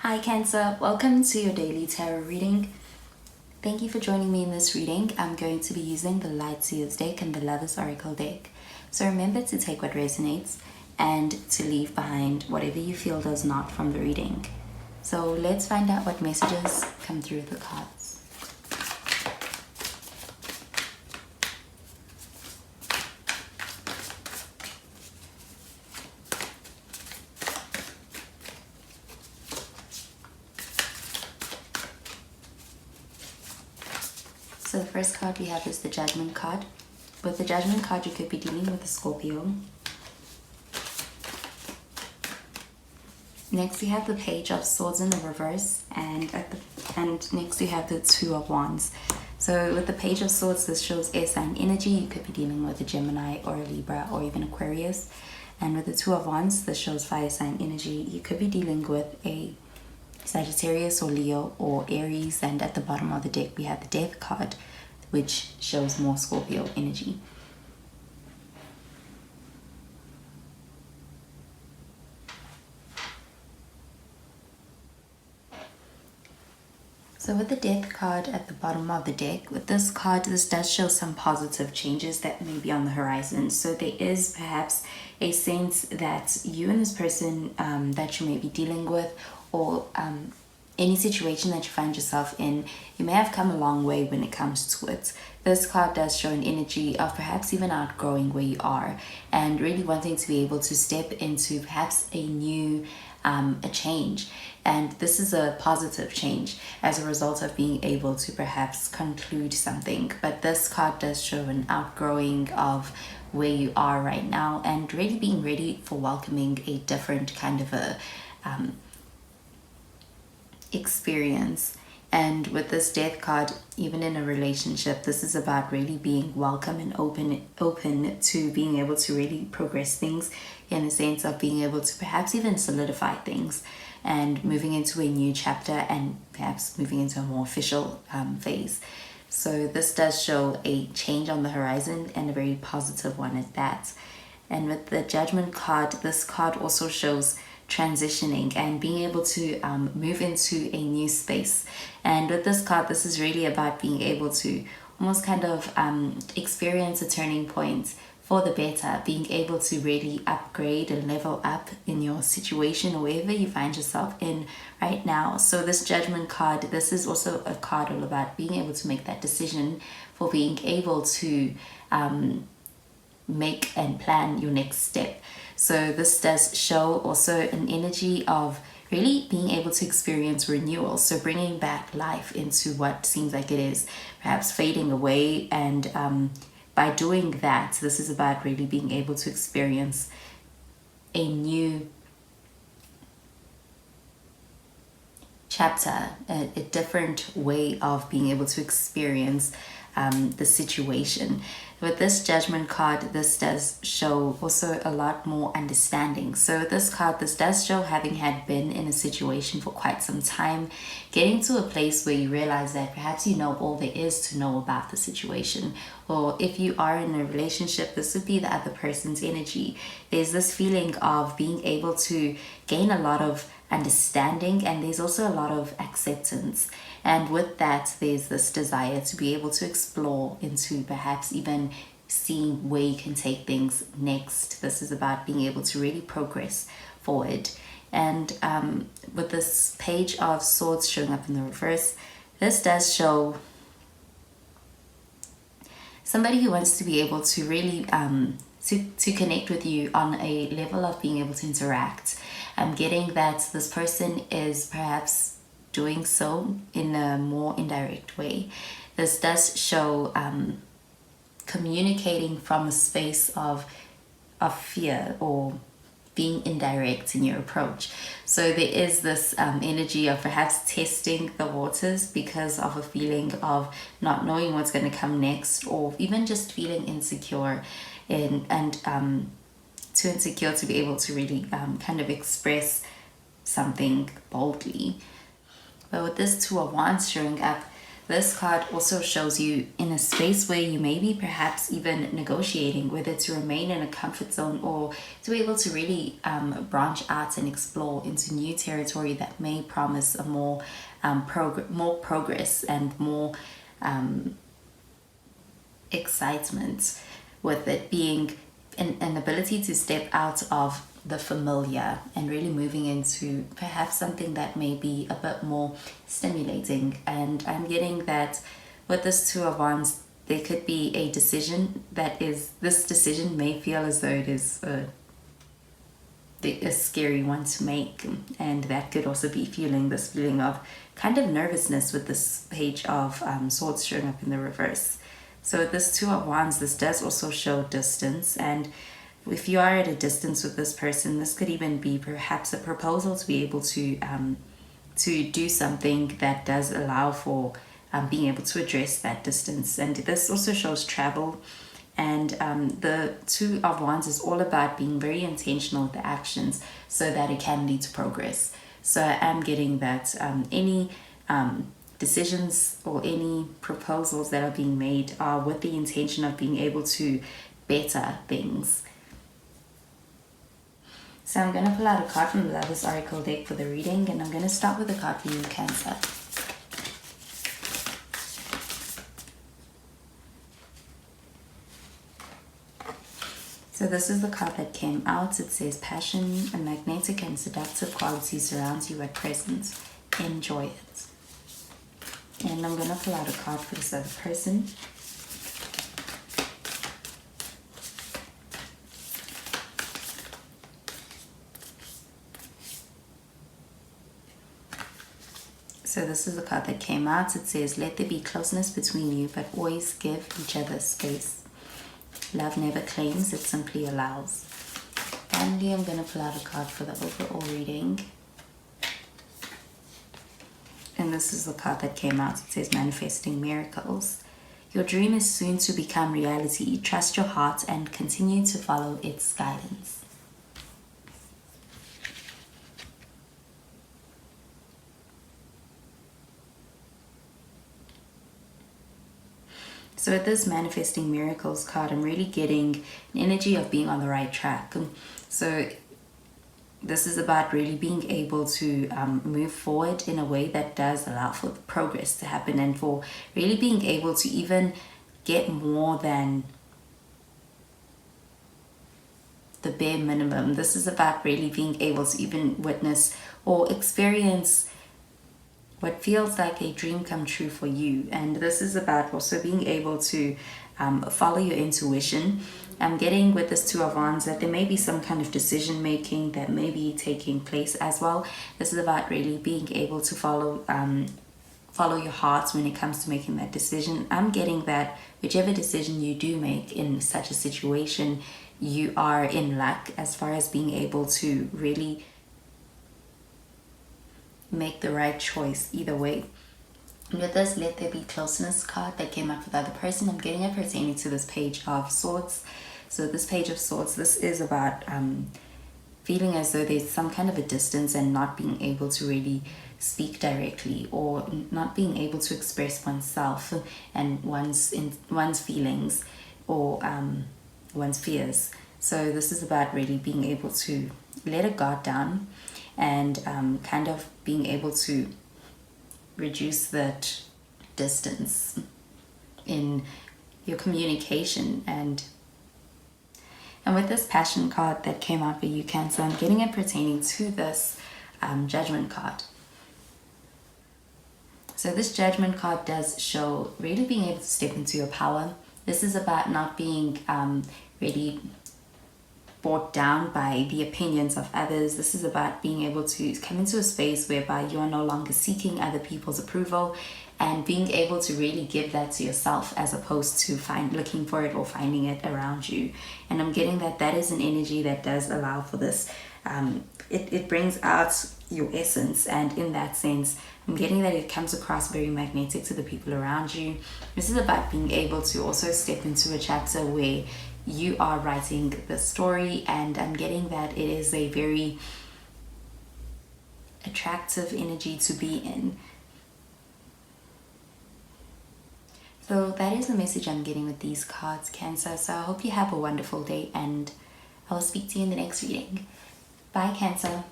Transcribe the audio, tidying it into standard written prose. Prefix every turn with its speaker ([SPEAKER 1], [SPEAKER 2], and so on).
[SPEAKER 1] Hi Cancer, welcome to your daily tarot reading. Thank you for joining me in this reading. I'm going to be using the Lightseers deck and the Lover's Oracle deck. So remember to take what resonates and to leave behind whatever you feel does not from the reading. So let's find out what messages come through the cards. So the first card we have is the Judgment card. With the Judgment card, you could be dealing with a Scorpio. Next we have the Page of Swords in the reverse, and next we have the Two of Wands. So with the Page of Swords, this shows air sign energy. You could be dealing with a Gemini or a Libra or even Aquarius. And with the Two of Wands, this shows fire sign energy. You could be dealing with a Sagittarius or Leo or Aries. And at the bottom of the deck we have the Death card, which shows more Scorpio energy. So with the Death card at the bottom of the deck, with this card, this does show some positive changes that may be on the horizon. So there is perhaps a sense that you and this person that you may be dealing with, or any situation that you find yourself in, you may have come a long way when it comes to it. This card does show an energy of perhaps even outgrowing where you are and really wanting to be able to step into perhaps a new a change. And this is a positive change as a result of being able to perhaps conclude something. But this card does show an outgrowing of where you are right now and really being ready for welcoming a different kind of a experience. And with this Death card, even in a relationship, this is about really being welcome and open to being able to really progress things, in the sense of being able to perhaps even solidify things and moving into a new chapter and perhaps moving into a more official phase. So this does show a change on the horizon, and a very positive one at that. And with the Judgment card, this card also shows transitioning and being able to move into a new space. And with this card, this is really about being able to almost kind of experience a turning point for the better, being able to really upgrade and level up in your situation or wherever you find yourself in right now. So this Judgment card, this is also a card all about being able to make that decision, for being able to make and plan your next step. So this does show also an energy of really being able to experience renewal. So bringing back life into what seems like it is perhaps fading away. And by doing that, this is about really being able to experience a new chapter, a different way of being able to experience the situation. With this Judgment card, this does show also a lot more understanding. So this card, this does show having had been in a situation for quite some time, getting to a place where you realize that perhaps you know all there is to know about the situation. Or if you are in a relationship, this would be the other person's energy. There's this feeling of being able to gain a lot of understanding, and there's also a lot of acceptance. And with that, there's this desire to be able to explore into perhaps even seeing where you can take things next. This is about being able to really progress forward. And with this Page of Swords showing up in the reverse, this does show somebody who wants to be able to really to connect with you on a level of being able to interact. I'm getting that this person is perhaps doing so in a more indirect way. This does show communicating from a space of fear, or being indirect in your approach. So there is this energy of perhaps testing the waters because of a feeling of not knowing what's going to come next, or even just feeling insecure and too insecure to be able to really kind of express something boldly. But with this Two of Wands showing up, this card also shows you in a space where you may be perhaps even negotiating whether to remain in a comfort zone or to be able to really branch out and explore into new territory that may promise a more progress and more excitement, with it being an ability to step out of the familiar and really moving into perhaps something that may be a bit more stimulating. And I'm getting that with this Two of Wands, there could be a decision this decision may feel as though it is a scary one to make, and that could also be this feeling of kind of nervousness with this Page of Swords showing up in the reverse. So with this Two of Wands, this does also show distance, and if you are at a distance with this person, this could even be perhaps a proposal to be able to do something that does allow for being able to address that distance. And this also shows travel. And the Two of Wands is all about being very intentional with the actions so that it can lead to progress. So I am getting that any decisions or any proposals that are being made are with the intention of being able to better things. So I'm going to pull out a card from the Lovers Oracle deck for the reading, and I'm going to start with a card for you, Cancer. So this is the card that came out. It says, passion, a magnetic and seductive quality surrounds you at present. Enjoy it. And I'm going to pull out a card for this other person. So this is the card that came out. It says, let there be closeness between you, but always give each other space. Love never claims, it simply allows. Finally, I'm going to pull out a card for the overall reading. And this is the card that came out. It says, manifesting miracles. Your dream is soon to become reality. Trust your heart and continue to follow its guidance. So with this manifesting miracles card, I'm really getting an energy of being on the right track. So this is about really being able to move forward in a way that does allow for progress to happen, and for really being able to even get more than the bare minimum. This is about really being able to even witness or experience what feels like a dream come true for you. And this is about also being able to follow your intuition. I'm getting with this Two of Wands that there may be some kind of decision making that may be taking place as well. This is about really being able to follow your heart when it comes to making that decision. I'm getting that whichever decision you do make in such a situation, you are in luck as far as being able to really make the right choice either way. And with this let there be closeness card that came up for the other person, I'm getting it pertaining to this Page of Swords. So this Page of Swords, this is about feeling as though there's some kind of a distance and not being able to really speak directly, or not being able to express oneself and one's feelings or one's fears. So this is about really being able to let a guard down and kind of being able to reduce that distance in your communication. And with this passion card that came out for you, Cancer, I'm getting it pertaining to this judgment card. So this judgment card does show really being able to step into your power. This is about not being really brought down by the opinions of others. This is about being able to come into a space whereby you are no longer seeking other people's approval, and being able to really give that to yourself as opposed to looking for it or finding it around you. And I'm getting that is an energy that does allow for this. It brings out your essence, and in that sense I'm getting that it comes across very magnetic to the people around you. This is about being able to also step into a chapter where you are writing the story, and I'm getting that it is a very attractive energy to be in. So that is the message I'm getting with these cards, Cancer. So I hope you have a wonderful day, and I will speak to you in the next reading. Bye, Cancer.